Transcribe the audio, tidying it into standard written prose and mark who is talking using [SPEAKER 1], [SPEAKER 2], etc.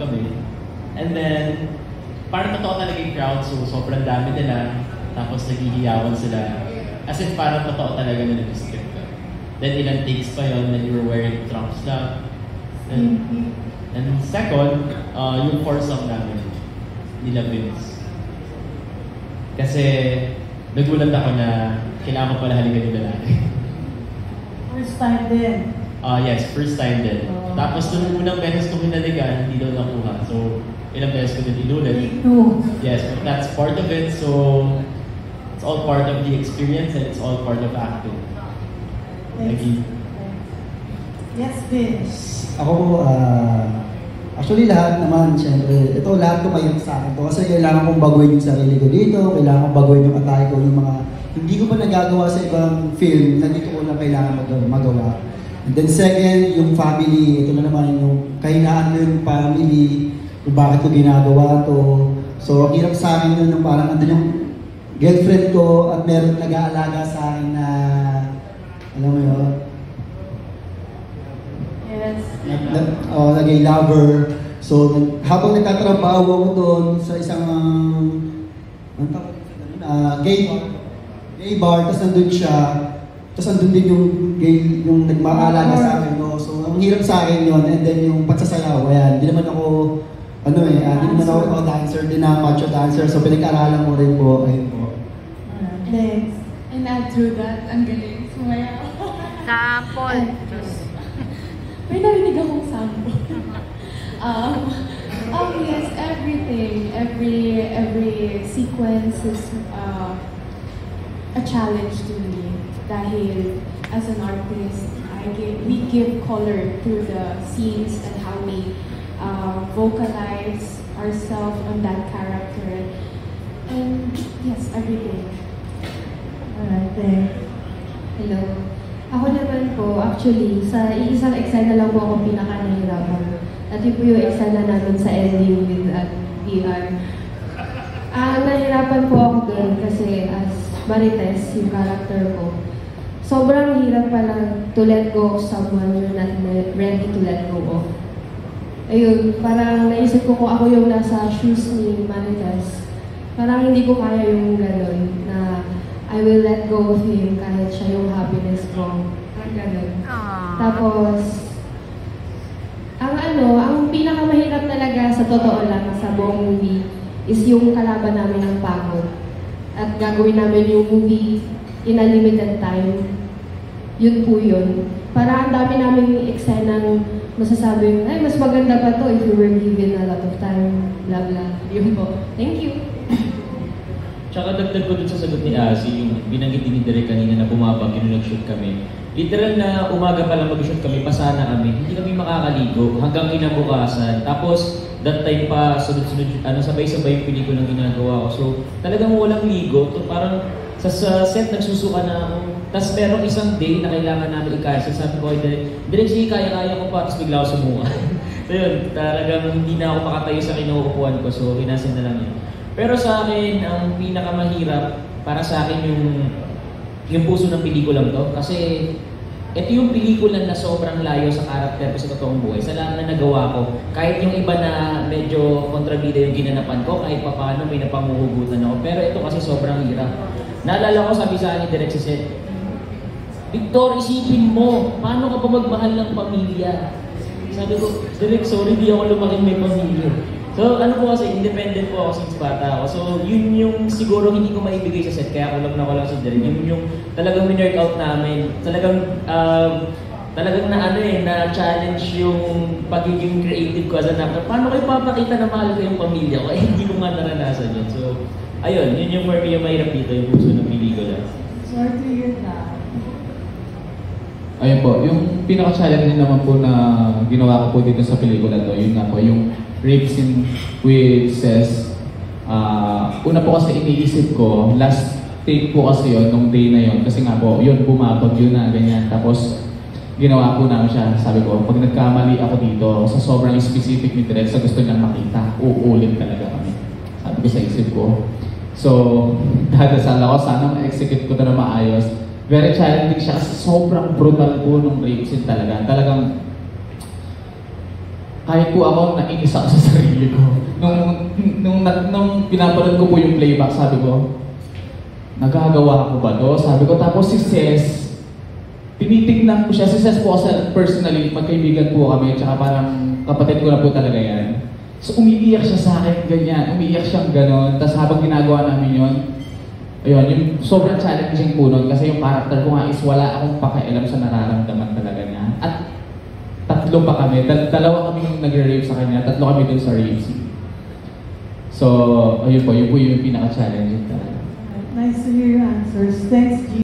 [SPEAKER 1] kami. And then, parang totoo talaga yung crowd, so sobrang dami nila. Tapos naghihiyawan sila. As in, parang totoo talaga na nag-script ka. Then ilang takes pa yun, then you were wearing trunks lang. And second, yung fourth song namin, nila Vince. Kasi nagulat ako na kailangan ko pala halikan yung lalaki.
[SPEAKER 2] First time din.
[SPEAKER 1] Yes, first time din. Tapos nung unang beses ko hinalikan, hindi daw nakuha. So, ilang beses ko din inulit. Yes, but that's part of it. So, it's all part of the experience and it's all part of acting. Thank you.
[SPEAKER 2] Yes, Vince.
[SPEAKER 3] Ako po, actually lahat naman, syempre, ito lahat tumayo sa akin to kasi kailangan kong baguhin yung sarili ko dito, kailangan kong baguhin yung atake ko, yung mga hindi ko pa nagagawa sa ibang film na dito ko lang kailangan magawa. And then second, yung family, ito na naman yung kahinaan mo yung family, kung bakit ko ginagawa to. So, ang hirap sa akin yun, parang andun yung girlfriend ko at meron nag-aalaga sa akin na, alam mo yun,
[SPEAKER 2] Yes.
[SPEAKER 3] naging lover. So, habang nagtatrabaho ako doon sa isang gay bar, tapos nandun siya, tapos nandun din yung nagmaalaga sa akin. No? So, ang hirap sa akin yun, and then yung pagsasayaw, ayan, hindi naman ako, hindi naman ako dancer, din na macho dancer, so pinag-aralan mo rin po, ayun po.
[SPEAKER 2] Next.
[SPEAKER 4] And add to that, ang galing, sumayaw.
[SPEAKER 5] Sample.
[SPEAKER 4] May narinig akong sample. Yes, everything, every sequence is a challenge to me. Dahil as an artist, we give color to the scenes and how we vocalize ourselves on that character. And yes, everything.
[SPEAKER 2] Alright, thanks.
[SPEAKER 6] Hello. Ako naman po, actually, sa isang eksena lang po ako pinaka-nahirapan. At yun po yung eksena namin sa ending with VR. Nahirapan po ako doon kasi as Marites, yung character ko, sobrang hirap pala to let go of someone you're not ready to let go of. Ayun, parang naisip ko kung ako yung nasa shoes ni Marites, parang hindi ko kaya yung gano'n na I will let go of him kahit siya yung happiness ko. Ang gano'n. Tapos, ang pinakamahirap talaga sa totoo lang sa buong movie is yung kalaban namin ng pagod. At gagawin namin yung movie in a limited time. Yun po yun. Para ang dami namin eksenang masasabing, ay, mas maganda pa to if you were given a lot of time, blah blah. Yun po. Thank you.
[SPEAKER 1] Tsaka dagdag ko dun sa sagot ni Asi, yung binanggit din ni Derek kanina na bumabag, yung nag-shoot kami. Literal na umaga pa lang mag-shoot kami, pasana kami, hindi kami makakaligo hanggang kinabukasan. Tapos, that time pa, sunod-sunod, sabay-sabay yung pelikulang ginagawa ko. So, talagang walang ligo. So, parang sa set, nagsusuka na ako. Tapos merong isang day na kailangan namin i-cancel. Sabi ko, Derek, sige, kaya-kaya ko pa. Tapos bigla ako sumuha. So yun, talagang hindi na ako makatayo sa kinukupuan ko. So, kinasin na lang yun. Pero sa akin, ang pinakamahirap para sa akin yung puso ng pelikulang to. Kasi ito yung pelikula na sobrang layo sa karakter ko sa totoong buhay. Sa lahat na nagawa ko, kahit yung iba na medyo kontrabida yung ginanapan ko, kahit pa paano may napamuhugutan ako. Pero ito kasi sobrang hirap. Naalala ko, sabi sa akin ni Direk si Seth, Victor, isipin mo, paano ka pa magmahal ng pamilya? Sabi ko, Direk, sorry, di ako lumaking may pamilya. So, ano po kasi, independent po ako since bata ako. So, yun yung siguro hindi ko maibigay sa set, kaya kulang sa Derek. Yun yung talagang minurk out namin. Talagang na-challenge yung pagiging creative ko as an actor. Paano kayo papakita na mahal ko yung pamilya ko? Eh, hindi ko nga naranasan yun. So, ayun, yun yung for me yung mahirap dito, yung puso ng pelikula.
[SPEAKER 2] Sorry to hear that.
[SPEAKER 7] Ayun po, yung pinaka-challenge naman po na ginawa ko po dito sa pelikula to, yun nga po, yung rape scene with Cez. Una po kasi iniisip ko, last take po kasi yun, nung day na yun, kasi nga po, yun, bumabag yun na, ganyan. Tapos, ginawa po namin siya, sabi ko, pag nagkamali ako dito, sa sobrang specific ni Direk, sa gusto niyang makita, uulit talaga kami. Sabi ko sa isip ko. So, dadasal ako, sana ma-execute ko na maayos. Very challenging siya kasi sobrang brutal po nung rape scene talaga. Talagang kahit po ako, nainis ako sa sarili ko. Nung pinapanood ko po yung playback, sabi ko, nagagawa ko ba to? Sabi ko, tapos si Ces, tinitignan ko siya. Si Ces po kasi personally, magkaibigan po kami, tsaka parang kapatid ko na po talaga yan. So umiiyak siya sa akin, ganyan. Umiiyak siyang gano'n. Tapos habang ginagawa namin yun, ayun, yung sobrang challenging po nun kasi yung character ko nga is wala akong pakialam sa nararamdaman talaga niya. At tatlo pa kami, dalawa kami yung nagre-rave sa kanya, tatlo kami dun sa rave scene. So, ayun po yung pinaka-challenging talaga.
[SPEAKER 2] Nice to hear your answers. Thanks, G.